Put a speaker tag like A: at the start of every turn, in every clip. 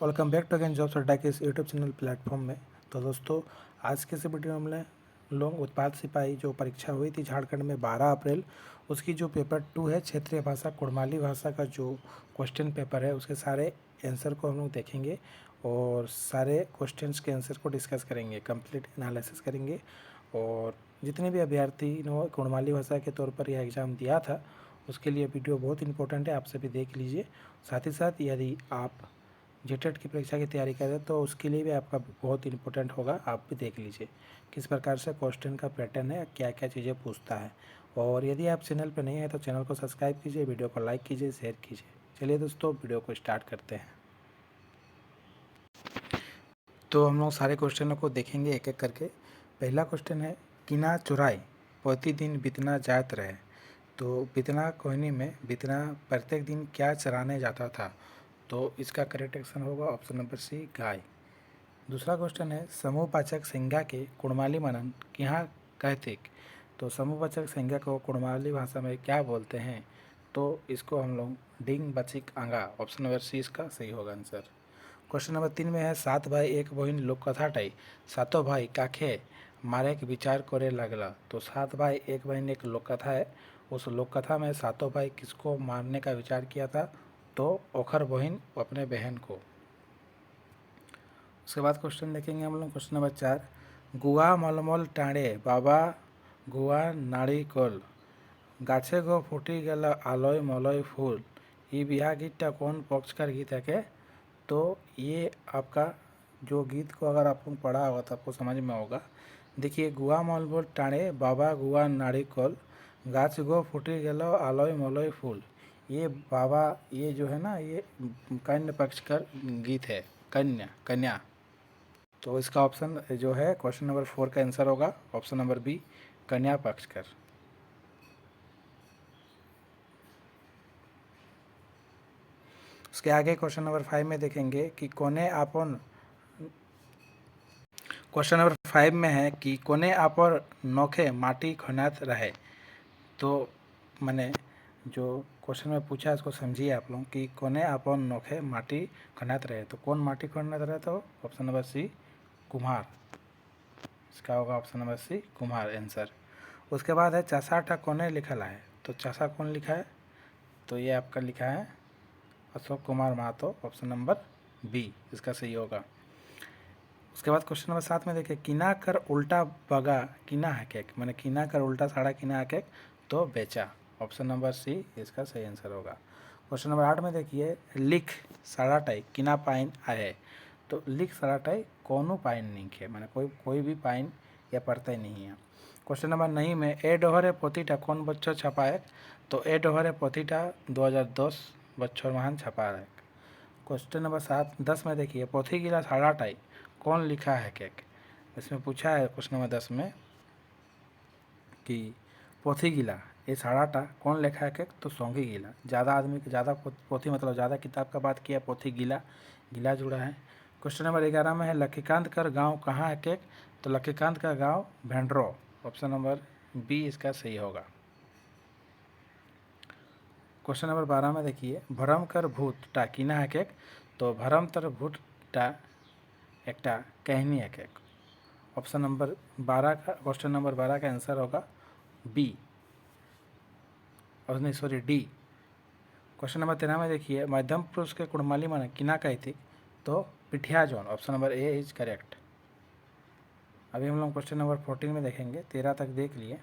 A: Welcome back to again jobs Adda के इस YouTube channel platform में। तो दोस्तों, आज के इस वीडियो में हम लोग उत्पाद सिपाही जो परीक्षा हुई थी झारखंड में 12 अप्रैल, उसकी जो पेपर 2 है क्षेत्रीय भाषा कुड़माली भाषा का जो क्वेश्चन पेपर है उसके सारे आंसर को हम लोग देखेंगे और सारे क्वेश्चंस के आंसर को डिस्कस करेंगे, कंप्लीट एनालिसिस करेंगे। और जितने भी अभ्यर्थी ने कुड़माली भाषा के तौर पर यह एग्ज़ाम दिया था उसके लिए वीडियो बहुत इंपॉर्टेंट है, आप सभी देख लीजिए। साथ ही साथ यदि आप जेटेट की परीक्षा की तैयारी कर रहे हैं तो उसके लिए भी आपका बहुत इंपॉर्टेंट होगा, आप भी देख लीजिए किस प्रकार से क्वेश्चन का पैटर्न है, क्या क्या चीज़ें पूछता है। और यदि आप चैनल पर नहीं हैं तो चैनल को सब्सक्राइब कीजिए, वीडियो को लाइक कीजिए, शेयर कीजिए। चलिए दोस्तों, वीडियो को स्टार्ट करते हैं। तो हम लोग सारे क्वेश्चनों को देखेंगे एक एक करके। पहला क्वेश्चन है, किना चुराई प्रतिदिन बितना जात रहे। तो बितना कोहनी में बितना प्रत्येक दिन क्या चराने जाता था, तो इसका करेक्ट आंसर होगा ऑप्शन नंबर सी, गाय। दूसरा क्वेश्चन है, समूहवाचक संज्ञा के कुड़माली मनन यहाँ कहते। तो समूहवाचक संज्ञा को कुड़माली भाषा में क्या बोलते हैं, तो इसको हम लोग डिंग बचिक आंगा, ऑप्शन नंबर सी इसका सही होगा आंसर। क्वेश्चन नंबर 3 में है, 7 भाई एक बहन लोककथाटाई सातों भाई काखे मारे के विचार करे लगला। तो 7 भाई एक बहन एक लोककथा है, उस लोककथा में सातों भाई किसको मारने का विचार किया था, तो ओखर बहन अपने बहन को। उसके बाद क्वेश्चन देखेंगे हम लोग क्वेश्चन नंबर 4, गुआ मलमल टाणे बाबा गुआ नाड़ी कोल गाछे गो फुटी गेल आलोय मलय फूल, ये बिहा गीतटा कौन पक्षकार गीत है के। तो ये आपका जो गीत को अगर आपको पढ़ा होगा तो आपको समझ में होगा। देखिए, गुआ मलमल टाणे बाबा गुआ नाड़ी कोल गाछ गो फुटी गेल आलोय मलय फूल, ये बाबा ये जो है ना, ये कन्या पक्षकर गीत है, कन्या कन्या। तो इसका ऑप्शन जो है क्वेश्चन नंबर 4 का आंसर होगा ऑप्शन नंबर बी, कन्या पक्षकर। उसके आगे क्वेश्चन नंबर 5 में देखेंगे कि कोने आपन, क्वेश्चन नंबर 5 में है कि कोने आपन नोखे माटी खनात रहे। तो मैंने जो क्वेश्चन में पूछा है उसको समझिए आप लोग कि कोने आपन नोखे माटी खनात रहे, तो कौन माटी खनात रहे, तो ऑप्शन नंबर सी, कुम्हार। इसका होगा ऑप्शन नंबर सी, कुम्हार आंसर। उसके बाद है, चसाटा कोने लिखल है। तो चसा कौन लिखा है, तो ये आपका लिखा है Ashok Kumar Mahto, option number B इसका सही होगा। उसके बाद क्वेश्चन नंबर 7 में देखिए, किना कर उल्टा बगा किना है केक, मैंने किना कर उल्टा साड़ा किना है केक, तो बेचा, ऑप्शन नंबर सी इसका सही आंसर होगा। क्वेश्चन नंबर 8 में देखिए, लिख साड़ा टाई किना पाइन आए। तो लिख साड़ा टाई कौनो पाइन नहीं है, मैंने कोई भी पाइन या पढ़ता ही नहीं है। क्वेश्चन नंबर 9 में, ए डोहरे पोथीटा कौन बच्चों छपाए। तो ए डोहरे पोथीटा 2010 बच्चों महान छपा है। क्वेश्चन नंबर 10 में देखिए, पोथी गिला साड़ा टाई कौन लिखा है केक। इसमें पूछा है क्वेश्चन नंबर 10 में कि पोथी गिला ये साड़ाटा कौन लिखा है केक, तो सोंगी गिला। ज़्यादा आदमी ज़्यादा पोथी मतलब ज़्यादा किताब का बात किया, पोथी गिला गिला जुड़ा है। क्वेश्चन नंबर 11 में है, लक्कीकांत का गांव कहाँ है केक। तो लक्कीकांत का गांव भेंड्रो, ऑप्शन नंबर बी इसका सही होगा। क्वेश्चन नंबर 12 में देखिए, भरम कर भूत टा किना है केक। तो भरम तर भूत टा एकटा कहनी है केक, ऑप्शन नंबर 12 का, क्वेश्चन नंबर 12 का आंसर होगा बी, और नहीं सॉरी डी। क्वेश्चन नंबर 13 में देखिए, मध्यम पुरुष के कुड़माली माने किना कहती। तो पिठिया जोन, option number A is correct. अभी हम लोग क्वेश्चन नंबर 14 में देखेंगे, 13 तक देख लिए।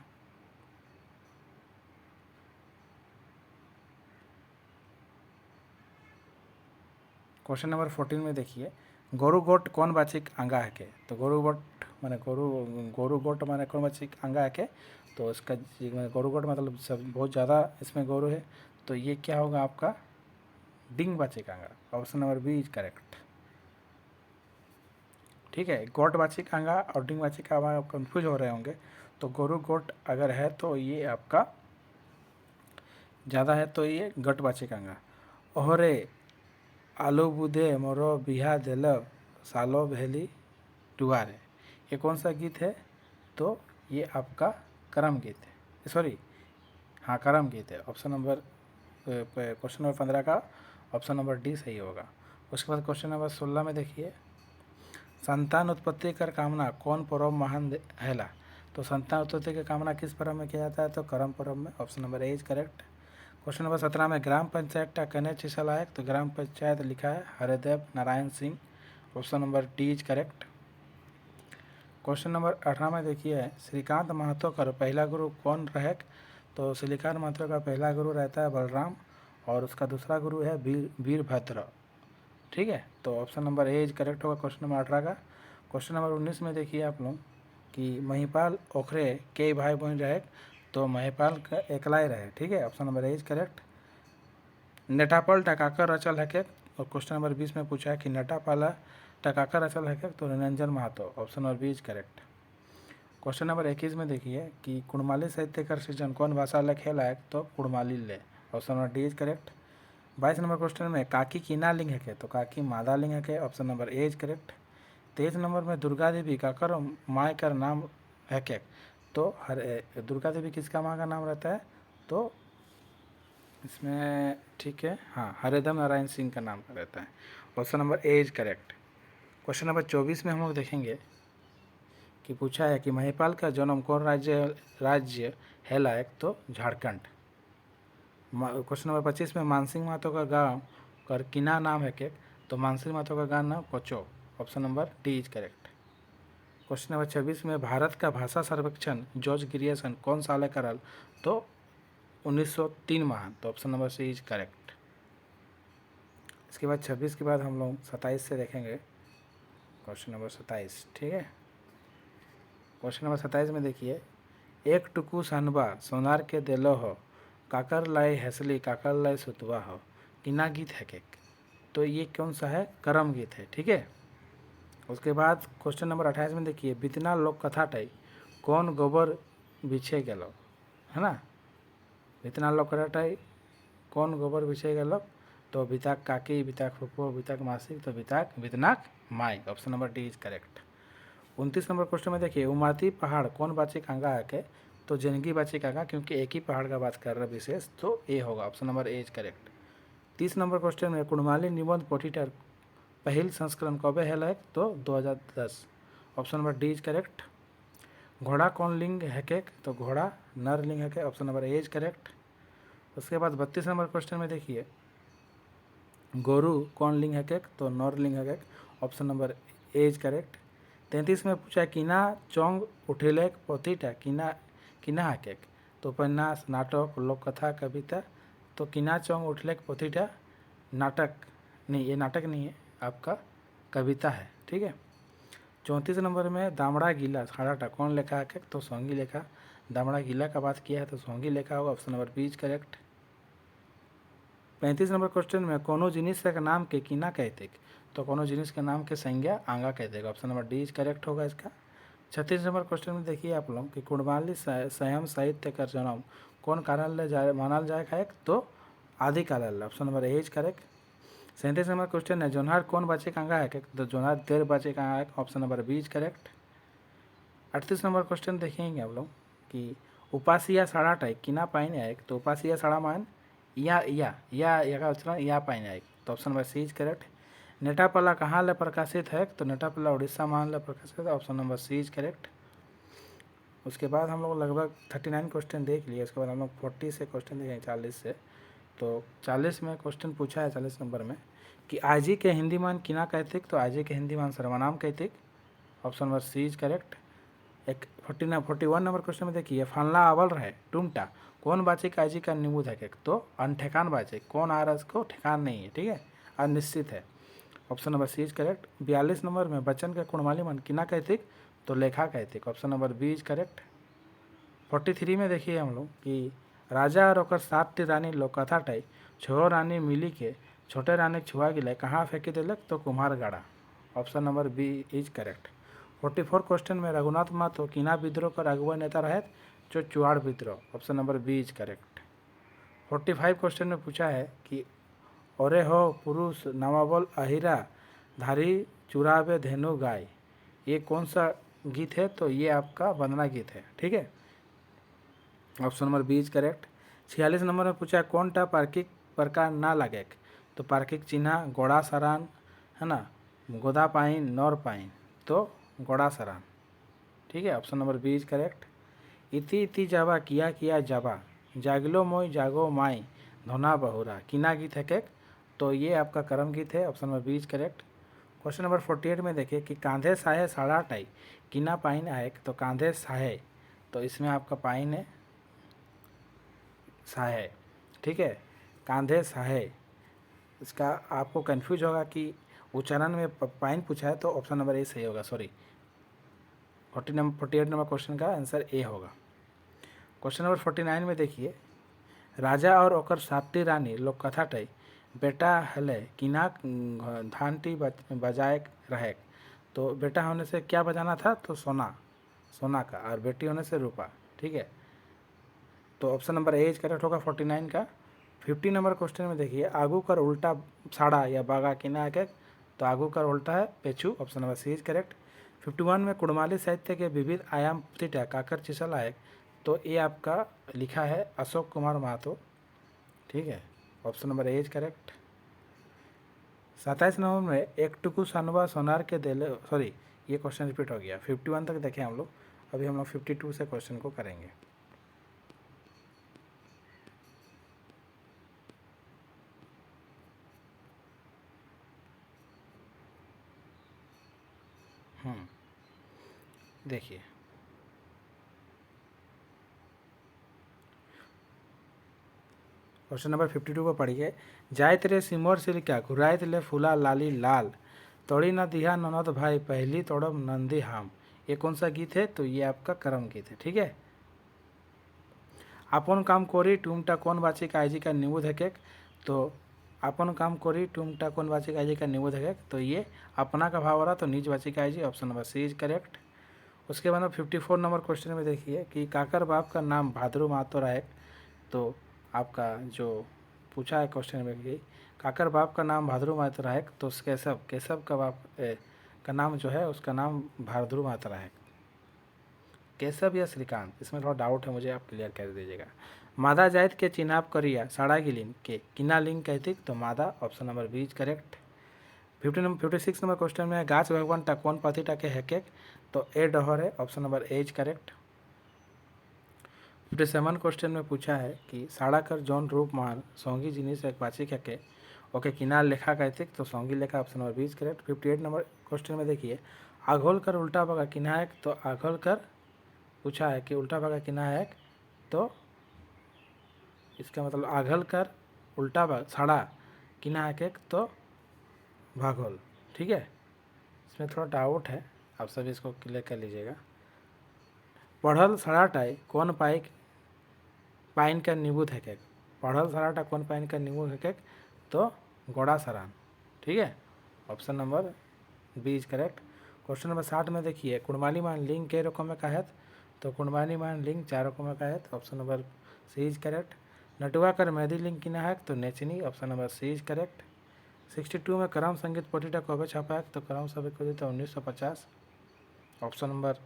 A: क्वेश्चन नंबर 14 में देखिए, गोरु गोट कौन बाचिक अंगा है के। तो गोरु गोट माने गोरु गोट माने कौन बाचिक अंगा है के। तो इसका गोरु गोट मतलब सब बहुत ज़्यादा इसमें गोरु है, तो ये क्या होगा आपका डिंग बाचिक अंगा, option number B is correct. ठीक है, गोट बाचिक अंगा और डिंग बाचिक अंगा आप कंफ्यूज हो रहे होंगे। तो गोरु गोट अगर है तो ये आपका ज़्यादा है, तो ये गट बाचिक अंगा। ओहरे आलू बुदे मोरो बिहा दिल सालो भेली दुआरे, ये कौन सा गीत है। तो ये आपका करम गीत है, सॉरी हाँ करम गीत है। ऑप्शन नंबर क्वेश्चन नंबर 15 का ऑप्शन नंबर डी सही होगा। उसके बाद क्वेश्चन नंबर 16 में देखिए, संतान उत्पत्ति कर कामना कौन पर्व महान हैला। तो संतान उत्पत्ति की कामना किस पर्व में किया जाता है, तो करम पर्व में। Option number A is correct. Question number 17 में ग्राम पंचायत टा कने चिशलायक। तो ग्राम पंचायत लिखा है Haridev Narayan Singh. Option number D is correct. Question number 18 में देखिए, श्रीकांत महतो का पहला गुरु कौन रहे। तो श्रीकांत महतो का पहला गुरु रहता है बलराम और उसका दूसरा गुरु है वीरभद्र। ठीक है, तो option number A is correct होगा क्वेश्चन नंबर 18 का। क्वेश्चन नंबर 19 में देखिए आप लोग कि महिपाल ओखरे के भाई बहन रहे। तो महिपाल का एकला ही रहे। ठीक है, option number A is correct. नेटापाल टकाकर अचल है के। और क्वेश्चन नंबर 20 में पूछा है कि नेटापाला टकाकर अचल है के। तो Niranjan Mahto. Option number B is correct. Question number 21 में देखिए कि कुड़माली साहित्यकार सृजन कौन भाषा लिखे लायक। तो कुड़माली ले। Option number D is correct. 22 number question में काकी कीना लिंग है के। तो काकी मादा लिंग है के। Option number A is correct. 23 number में दुर्गा देवी काकर माँ का नाम है के। तो दुर्गा देवी किसका माँ का नाम रहता है, तो इसमें ठीक है, हाँ, हरिदम नारायण सिंह का नाम रहता है। Option number A is correct. Question number 24 में हम लोग देखेंगे कि पूछा है कि महिपाल का जन्म कौन राज्य है लायक। तो झारखंड। क्वेश्चन नंबर 25 में मानसिंह महतो का गांव कर किना नाम है के। तो मानसिंह महतो का गांव नाम Kocho. Option number D is correct. Question number 26 में भारत का भाषा सर्वेक्षण जॉर्ज ग्रियर्सन कौन साल करल। तो 1903 महान। तो option number C is correct. इसके बाद 26 के बाद हम लोग 27 से देखेंगे क्वेश्चन नंबर 27। ठीक है, क्वेश्चन नंबर 27 में देखिए, एक टुकू सनबा सोनार के देलो हो काकर लाई हैसली काकर लाई सुतवा हो किना गीत है के। तो ये कौन सा है, करम गीत है। ठीक है, उसके बाद क्वेश्चन नंबर 28 में देखिए, बितना लोक कथा टाई कौन गोबर बिछे गेलो, है ना। बितना लोक कथा टाई कौन गोबर बिछे गेलो। तो बिताक काकी, बिताक फुफो, बिताक मासी। तो बितनाक माई। Option number D is correct. 29 number question में देखिए, उमाती पहाड़ कौन बाचिक आंगा है के। तो जिंदगी बाचिक आंगा, क्योंकि एक ही पहाड़ का बात कर रहा है विशेष। तो ए होगा, option number A is correct. 30 number question में कुड़माली निबंध पोथीटार पहल संस्करण कब है लायक। तो 2010। Option number D is correct. घोड़ा कौन लिंग है के। तो घोड़ा नर लिंग है के। Option number A is correct. उसके बाद 32 नंबर क्वेश्चन में देखिए, गोरु कौन लिंग है के। तो नर लिंग है के। Option number A is correct. 33 में पूछा किना चौंग उठेले पोथीटा किना किना है के। तो उपन्यास, नाटक, लोक कथा, कविता। तो किना चौंग उठले पोथीटा नाटक नहीं, ये नाटक नहीं है आपका, कविता है। ठीक है। 34 नंबर में दामड़ा गीला खाड़ाटा कौन लिखा है के। तो सोंगी लेखा। दामड़ा गीला का बात किया है तो सोंगी लेखा होगा। Option number B is correct. 35 number question में कोनो जिनिस का नाम के किना कहते। तो कोनो जिनिस के नाम के संज्ञा आंगा कह देगा। Option number D is correct होगा इसका। 36 नंबर क्वेश्चन में देखिए आप लोग कि कुड़माली संयम साहित्य का जन्म कौन कारण ले जाए मानल जाए है। तो आदि काल। Option number A is correct. 37 number question है, जोनहार कौन बाचे कांगा है। तो जोनहार देर बाचे कांगा है। Option number B is correct. 38 number question देखेंगे आप लोग कि उपासिया साड़ा टाइप किना पाइन है। तो उपासिया साड़ा मान या का उच्चारण या पाइन है। तो option number C is correct. नेटापला कहाँ ले प्रकाशित है। तो नेटापला उड़ीसा महान ले प्रकाशित है। Option number C is correct. उसके बाद हम लोग लगभग 39 क्वेश्चन देख लिए। उसके बाद हम लोग 40 से क्वेश्चन देखेंगे 40 से। तो 40 में क्वेश्चन पूछा है 40 नंबर में कि आजी के हिंदी मान किना कहते। तो आजी के हिंदी मान सर्वनाम कहते। Option number C is correct. एक 41 नंबर क्वेश्चन में देखिए, फलना आवल रहे टूमटा कौन बाचिक आजी का निमुद है। तो अनठेकान बाचिक कौन आ रहा है इसको ठेकान नहीं है। ठीक है, अनिश्चित है। Option number C is correct. 42 number में बच्चन के कुड़माली मन किना कहते। तो लेखा कहते। Option number B is correct. 43 में देखिए हम लोग कि राजा और ओकर 7 रानी लोक कथा टाई छो रानी मिली के छोटे रानी छुआ गिले कहाँ फेंकी दिलक। तो कुम्हारगढ़ा। Option number B is correct. 44 question में रघुनाथ महतो किना विद्रोह कर अगुआ नेता रहे। जो चुआड़ विद्रोह। Option number B is correct. 45 question में पूछा है कि ओरे हो पुरुष नवाबल अहिरा धारी चुरावे धेनु गाय, ये कौन सा गीत है। तो ये आपका वंदना गीत है। ठीक है, option number B is correct. 46 number में पूछा कौन टा पार्किक प्रकार ना लगे। तो पार्किक चिन्ह गोड़ा सरान है ना, गोदा पाइन नौर पाइन, तो गोड़ा सरान। ठीक है, option number B is correct. इति इति जाबा किया किया जाबा, जागलो मोई जागो माई, धोना बहुरा, किना गीत है केक, तो ये आपका कर्म गीत है, option number B is correct. Question number 48 में देखिए कि कांधे साहे साड़ा टाई, किना पाइन आए, तो कांधे साहे, तो इसमें आपका पाइन है साहे। ठीक है, कांधे साहे, इसका आपको कंफ्यूज होगा कि उच्चारण में पाइन पूछा है, तो ऑप्शन नंबर ए सही होगा, सॉरी 48 नंबर क्वेश्चन का आंसर ए होगा। क्वेश्चन नंबर 49 में देखिए, राजा और ओकर सातटी रानी लोग कथा टई, बेटा हले किना धानटी बजाए रहे, तो बेटा होने से क्या बजाना था, तो सोना, सोना का, और बेटी होने से रूपा। ठीक है, तो option number A is correct होगा 49 का। 50 नंबर क्वेश्चन में देखिए, आगू कर उल्टा साड़ा या बागा किना है, तो आगू कर उल्टा है पेचू, option number C is correct. 51 में कुड़माली साहित्य के विविध आयाम तीटा काकर चिसल आए, तो ये आपका लिखा है अशोक कुमार महतो। ठीक है, option number A is correct. 27 number में एक टुकू सनवा सोनार के देले, सॉरी ये क्वेश्चन रिपीट हो गया, 51 तक देखें हम लोग, अभी हम लोग 52 से क्वेश्चन को करेंगे। देखिए क्वेश्चन नंबर 52 को पढ़िए, जाय तेरे सिमोर सिलिका घुराए तिले फूला लाली लाल, तोड़ी ना दिया ननद भाई पहली तोड़ब नंदी हाम, ये कौन सा गीत है, तो ये आपका कर्म गीत है। ठीक है, आपन काम करी टूमटा कौन बाची काजी का निबुध है, तो अपन काम करी टूमटा कौन बाची काजी का निबुध है, तो ये अपना का भाव रहा, तो नीच बाची काजी, option number C is correct. उसके बाद 54 नंबर क्वेश्चन में देखिए कि काकर बाप का नाम भाद्रू मातो रहे, तो आपका जो पूछा है क्वेश्चन में कि काकर बाप का नाम भाद्रू मातो रहे, तो केशव, केशव का बाप का नाम जो है उसका नाम भाद्रू मातो रहे, केशव या श्रीकांत, इसमें थोड़ा डाउट है मुझे, आप क्लियर कर दीजिएगा। मादा जायत के चिनाब करिया साड़ा गिलिन के किना लिंग कहती, तो मादा, option number B is correct. 56 number question में गाछ भगवान टा कौन पाती टाके हैके, तो ए डहर है, option number A is correct. 57 question में पूछा है कि साड़ा कर जौन रूप मान सौंगी जिनिस एक बाचिक है ओके किनार लेखा कहते, तो सौंगी लेखा, option number B is correct. 58 number question में देखिए, आघोल कर उल्टा बगा किना है, तो आघोल कर पूछा है कि उल्टा बगा किना है, तो इसका मतलब आघल कर उल्टा बगा साड़ा किना है, तो भागोल। ठीक है, इसमें थोड़ा डाउट है, आप सभी इसको क्लियर कर लीजिएगा। पढ़ल सड़ाटाई कौन पाई पाइन का निबुध है, पढ़ल सड़ाटा कौन पाइन का निबुध है, तो गोड़ा सरान। ठीक है, option number B is correct. Question number 60 में देखिए, कुड़माली मान लिंग के रकम में का है, तो कुड़माली मान लिंग 4 रकम में का है, option number C is correct. नटुआ कर मेहदी लिंग किना है, तो नेचनी, option number C is correct. 62 में करम संगीत पोटीटा कबे छपा है, तो करम सभी को देता 1950, option number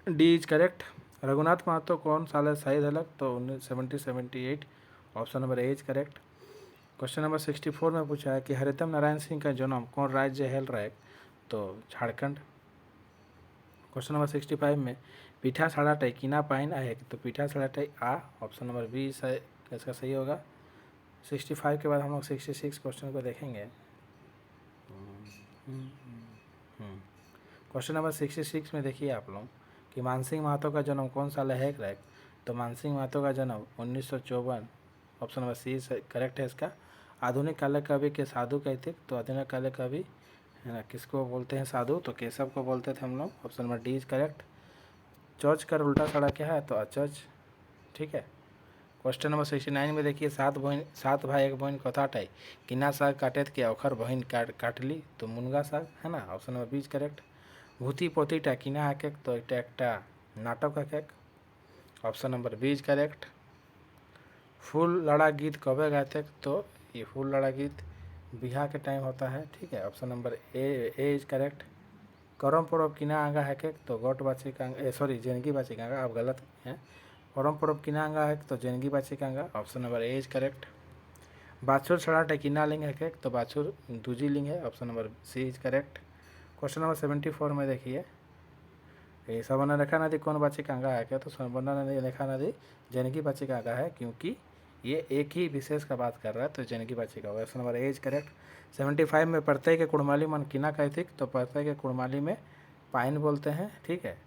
A: D is correct. Raghunath Mahto कौन साल शहीद हलक, तो 1978, option number A is correct. Question number 64 में पूछा है कि हरितम नारायण सिंह का जन्म कौन राज्य हेल रहे, तो झारखंड। क्वेश्चन नंबर 65 में पीठा साड़ा टाई किना पाइन आए, तो पीठा साड़ा टाई आ, ऑप्शन नंबर बी इसका सही होगा। 65 के बाद हम लोग 66 क्वेश्चन को देखेंगे। क्वेश्चन नंबर 66 में देखिए आप लोग कि मानसिंह महतो का जन्म कौन साल है रैक, तो मानसिंह महतो का जन्म 1954, ऑप्शन नंबर सी करेक्ट है इसका। आधुनिक काले कवि के साधु कहते, तो आधुनिक काले कवि है ना किसको बोलते हैं साधु, तो केशव को बोलते थे हम लोग, option number D is correct. चौच कर उल्टा सड़ा क्या है, तो अचच। ठीक है, क्वेश्चन नंबर 69 में देखिए, सात भाई एक बहन कथा टाई किना साग काटेत के ओखर बहन काटली, तो मुनगा साग है ना, option number B is correct. भूति पोतीटा किना है, तो एक नाटक है, option number B is correct. फूल लड़ा गीत कबे गाते, तो ये फूल लड़ा गीत बिहा के टाइम होता है। ठीक है, option number A is correct. करम पर्व किना आंगा है, तो गोट बाची का सॉरी जेनगी बाची का आंगा, आप गलत हैं। करम पर्व किना आंगा है, तो जेनगी बाची का आंगा, option number A is correct. बाछुर छड़ा टेकिना लिंग है के, तो बाछुर दूजी लिंग है, option number C is correct. Question number 74 में देखिए, स्वर्णरेखा नदी कौन वाचिक अंगा है क्या, तो स्वर्णरेखा नदी जनकी वाचिक अंगा है, क्योंकि ये एक ही विशेष का बात कर रहा है, तो जनकी वाचिक होगा। Option number A is correct. 75 में प्रत्यय के कुड़माली मन किना कहती, तो प्रत्यय के कुड़माली में पाइन बोलते हैं, ठीक है,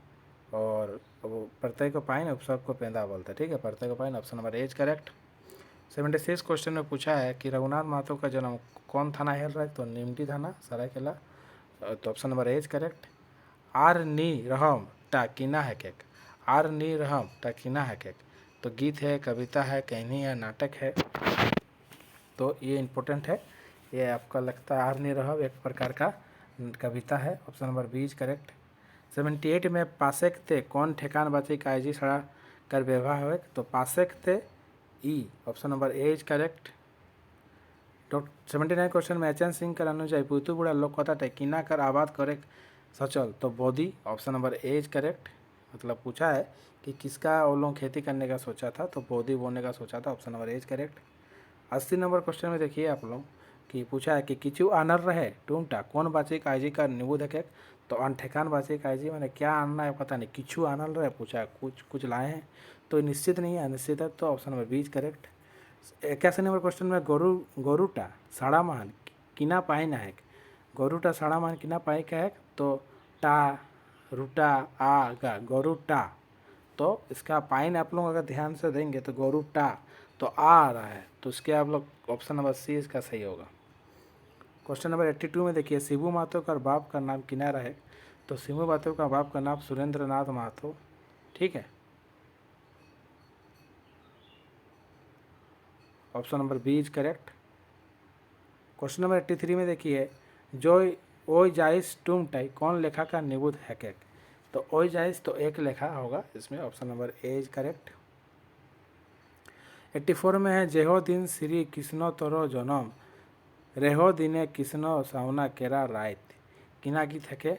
A: और वो प्रत्यय को पाइन, उपसर्ग को पेंदा बोलते हैं, ठीक है, प्रत्यय को pine. Option number A is correct. 76 question में पूछा है कि रघुनाथ महतो का जन्म कौन थाना हेल रहा है, तो निमटी थाना सरायकेला, तो option number A is correct. आर नी रहम टाकिना है केक, आर नी रहम टाकिना है केक, तो गीत है, कविता है, कहानी है, नाटक है, तो ये इम्पोर्टेंट है, ये आपका लगता है आर नी रहम एक प्रकार का कविता है, option number B is correct. 78 में पासेक ते कौन ठेकान बाची कायजी सड़ा कर व्यवहार हो, तो पासेक ते ई, option number A is correct. 79 question में एच एन सिंह कर अनुजाई पुतु बुढ़ा लोक कथा टेकिना कर आबाद करे सचल, तो Bodhi, option number A is correct. मतलब पूछा है कि किसका वो लोग खेती करने का सोचा था, तो बोधी बोने का सोचा था, option number A is correct. 80 number question में देखिए आप लोग कि पूछा है कि किचु आनर रहे टूमटा कौन बाची कायजी का निबुध है, तो अनठेकान बाची कायजी मैंने क्या आनना है पता नहीं, किचु आनल रहे पूछा है, कुछ लाए हैं, तो निश्चित नहीं है, अनिश्चित है, तो option number B is correct. 81 number question में गोरुटा साड़ा महान किना पाई ना है, गोरुटा साड़ा महान किना पाई का है, तो टा रूटा आ गा गोरुटा, तो इसका पाइन आप लोग अगर ध्यान से देंगे तो गोरुटा तो आ रहा है, तो इसके आप लोग ऑप्शन नंबर सी इसका सही होगा। क्वेश्चन नंबर 82 में देखिए, शिबू महतो का बाप का नाम किना रहे, तो शिबू महतो का बाप का नाम सुरेंद्र नाथ महतो, ठीक है, option number B is correct. Question number 83 में देखिए, जो ओई जाइस टूम टाई कौन लेखा का निबुध है केक, तो ओई जाइस तो एक लेखा होगा इसमें, option number A is correct. 84 में है, जेहो दिन श्री कृष्ण तोरो जनम रेहो दिने कृष्ण सावना केरा रात किना गीत है के,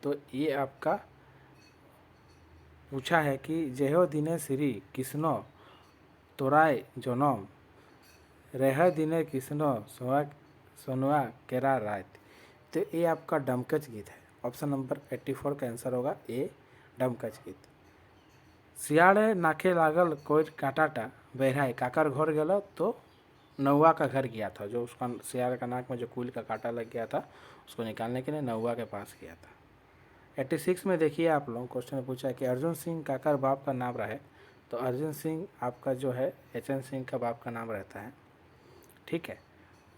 A: तो ये आपका पूछा है कि जेहो दिने श्री कृष्ण तोराय जनम रेह दिने कृष्ण सोनुआ केरा रात, तो ये आपका डमकच गीत है, ऑप्शन नंबर 84 का आंसर होगा ए डमकच गीत। सियाड़े नाखे लागल कोई काटाटा बहराए काकर घर गया, तो नौवा का घर गया था, जो उसका सियाड़ का नाक में जो कुल का कांटा लग गया था उसको निकालने के लिए नौवा के पास गया था। 86 में देखिए आप लोग क्वेश्चन में पूछा है कि अर्जुन सिंह काकर बाप का नाम रहे, तो अर्जुन सिंह आपका जो है एच एन सिंह का बाप का नाम रहता है, ठीक है,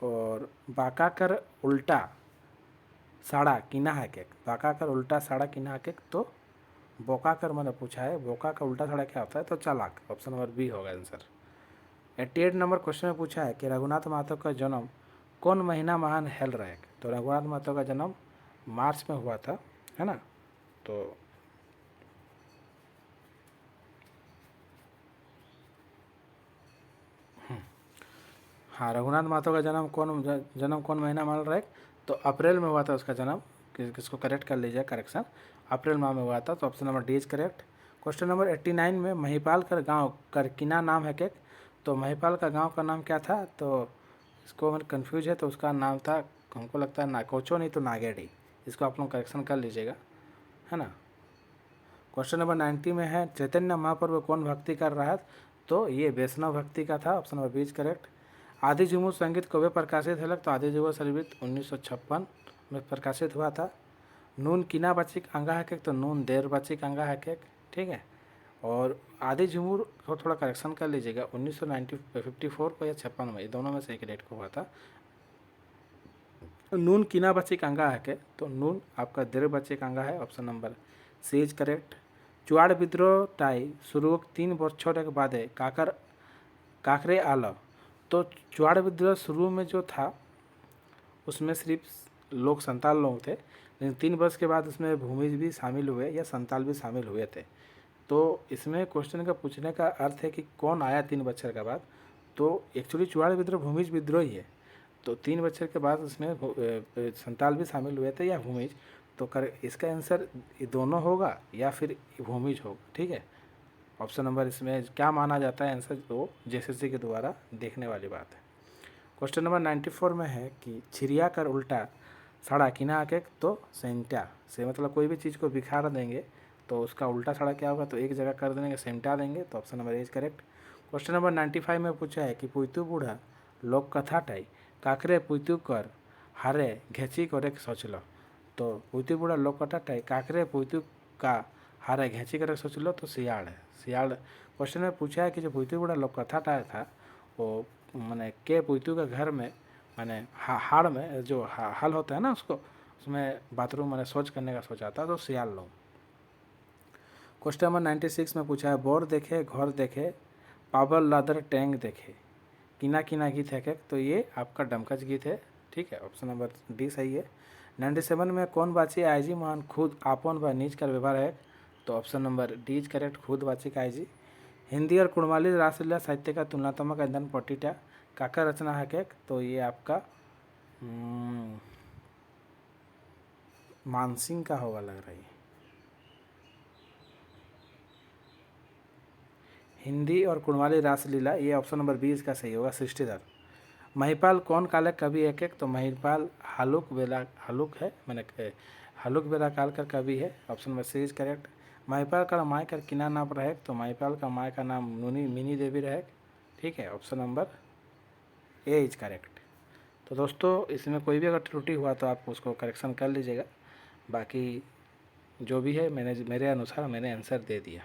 A: और बाका कर उल्टा साड़ा किना है केक, बाका कर उल्टा साड़ा किना है केक, तो बोका कर मैंने पूछा है, बोका का उल्टा साड़ा क्या होता है, तो चालाक, ऑप्शन नंबर बी होगा आंसर। 88 नंबर क्वेश्चन में पूछा है कि रघुनाथ महतो का जन्म कौन महीना महान हेल रहे, तो रघुनाथ महतो का जन्म मार्च में हुआ था, है ना, तो हाँ, रघुनाथ महतो का जन्म कौन महीना मान रहा है, तो अप्रैल में हुआ था उसका जन्म, किसको करेक्ट कर लीजिए, करेक्शन अप्रैल माह में हुआ था, तो option number D is correct. Question number 89 में महिपाल कर गांव करकिना नाम है केक, तो महिपाल का गांव का नाम क्या था, तो इसको मैंने कन्फ्यूज है, तो उसका नाम था, हमको लगता है नाकोचो नहीं तो नागेडी, इसको आप लोग करेक्शन कर लीजिएगा, है ना। क्वेश्चन नंबर 90 में है, चैतन्य महापर्व कौन भक्ति कर रहा है, तो ये वैष्णव भक्ति का था, option number B is correct. आदि झुमुर संगीत कब प्रकाशित है, तो आदि झुमुर संगीत 1956 में प्रकाशित हुआ था। नून किना बचिक अंगा है केक, तो नून देर बचिक अंगा है केक, ठीक है, और आदि झुमुर को थोड़ा करेक्शन कर लीजिएगा, 1954 को या 56 में, ये दोनों में से एक डेट को हुआ था। नून किना बचिक अंगा है के, तो नून आपका देर बचिक अंगा है, option number C is correct. Chuar विद्रोह टाई शुरू 3 बछर के बाद काकरे आल, तो चुआड़ विद्रोह शुरू में जो था उसमें सिर्फ लोग संताल लोग थे, लेकिन 3 वर्ष के बाद उसमें भूमिज भी शामिल हुए या संताल भी शामिल हुए थे, तो इसमें क्वेश्चन का पूछने का अर्थ है कि कौन आया 3 बछर के बाद, तो एक्चुअली चुआड़ विद्रोह भूमिज विद्रोह ही है, तो 3 बछर के बाद उसमें संताल भी शामिल हुए थे या भूमिज, तो इसका आंसर दोनों होगा या फिर भूमिज होगा, ठीक है, ऑप्शन नंबर इसमें क्या माना जाता है आंसर, तो जेएसएससी के द्वारा देखने वाली बात है। क्वेश्चन नंबर 94 में है कि छिरिया कर उल्टा सड़ा किना आके तो सेंटा से, मतलब कोई भी चीज़ को बिखार देंगे तो उसका उल्टा सड़ा क्या होगा, तो एक जगह कर देंगे सेंटा देंगे, तो option number A is correct. Question number 95 में पूछा है कि पुइतु बूढ़ा लोक कथा टाई काकरे पुइतु कर हारे घेची करे सोचल, तो पुइतु बूढ़ा लोक कथा टाई काकरे पुइतु का हारे घेची करे सोचल, तो सियाड़ है। सियाड़ क्वेश्चन में पूछा है कि जो पुइतु बूढ़ा लोक कथा टाई था वो मैंने के पुइतु के घर में मैंने हाड़ में जो हल होता है ना उसको, उसमें बाथरूम मैंने शौच करने का सोचा था, तो सियाल लो। क्वेश्चन नंबर 96 में पूछा है बोर देखे घर देखे पावर लादर टैंक देखे किना किना गीत है क्या, तो ये आपका डमकच गीत है, ठीक है, ऑप्शन नंबर डी सही है। 97 में कौन बाची आईजी महान खुद आपन व नीच कर व्यवहार है, तो option number D is correct, खुद वाचिक आईजी। हिंदी और कुड़माली रासलीला साहित्य का तुलनात्मक अध्ययन पट्टीटा काका रचना है क्या, तो ये आपका मानसिंह का होगा लग रहा है। हिंदी और कुड़माली रासलीला, ये ऑप्शन नंबर बी इसका सही होगा, सृष्टिधर। महिपाल कौन काले कवि एक एक, तो महिपाल हालुक बेला हालुक है मैंने हालुक बेला काल का कवि है, option number C is correct. Mahipal का माय का किना नाम रहे, तो महिपाल का माय का नाम नूनी मिनी देवी रहे, ठीक है, option number A is correct. तो दोस्तों इसमें कोई भी अगर त्रुटि हुआ तो आप उसको करेक्शन कर लीजिएगा, बाकी जो भी है मैंने मेरे अनुसार मैंने आंसर दे दिया।